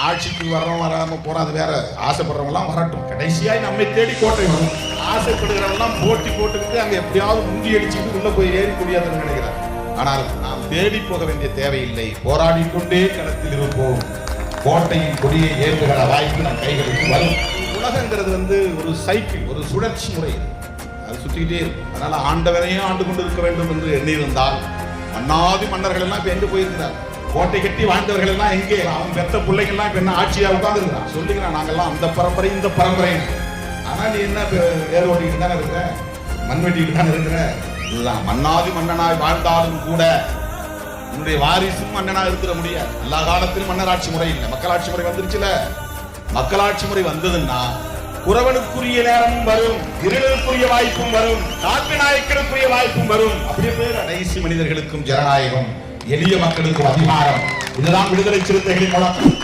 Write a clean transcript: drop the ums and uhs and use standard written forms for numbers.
ஆட்சிக்கு வர்றோம் வராம போறோம் அது வேற. ஆசைப்படுறவங்கலாம் வரட்டும், கடைசியாய் நம்மை தேடி கோட்டை வரும். ஆசைப்படுகிறவங்கலாம் போட்டி போட்டுக்கிட்டு அங்க எப்படியாவது முந்தி அடிச்சுட்டு உள்ள போய் ஏறி முடியாதுன்னு நினைக்கிறார். ஆனால் நாம் தேடி போக வேண்டிய தேவையில்லை, போராடி கொண்டே களத்தில் இருப்போம். கோட்டையின் கொடியை ஏற்றுகிற வாய்ப்பு நம் கைகளுக்கு வரும். உலகங்கிறது ஒரு சைக்கிள், ஒரு சுழற்சி முறை, அது சுத்திக்கிட்டே இருக்கும். அதனால ஆண்டவரையும் ஆண்டு கொண்டு இருக்க வேண்டும் என்று எண்ணியிருந்தால் மன்னாதி மன்னர்கள் எல்லாம் இப்ப எங்க போயிருக்கிறார்? கோட்டை கட்டி வாழ்ந்தவர்கள் எல்லாம் எங்கே? அவன் பெத்த பிள்ளைகள் எல்லாம் இப்ப என்ன ஆட்சியா உட்கார்ந்து இருக்கிறான்? சொல்லுகிறான் நாங்கெல்லாம் அந்த பரம்பரை இந்த பரம்பரை. ஆனா நீ என்ன வேறு ஓட்டிக்கிட்டு தானே இருக்கிற, மண் வெட்டிக்கிட்டு தானே இருக்கிற. இதுதான் மன்னாதி மன்னனாய் வாழ்ந்தாலும் கூட உன்னுடைய வாரிசும் மன்னனா இருக்கிற முடியாது. எல்லா காலத்திலும் மன்னராட்சி முறை இல்லை, மக்களாட்சி முறை வந்துருச்சுல. மக்களாட்சி முறை வந்ததுன்னா குறவனுக்குரிய நேரமும் வரும், இருளுக்குரிய வாய்ப்பும் வரும், நாட்டு நாயக்கருக்குரிய வாய்ப்பும் வரும். அப்படியே பேர் கடைசி மனிதர்களுக்கும் ஜனநாயகம், எளிய மக்களுக்கும் அதிகாரம். இதுதான் விடுதலை சிறுத்தைகளின் முழக்கம்.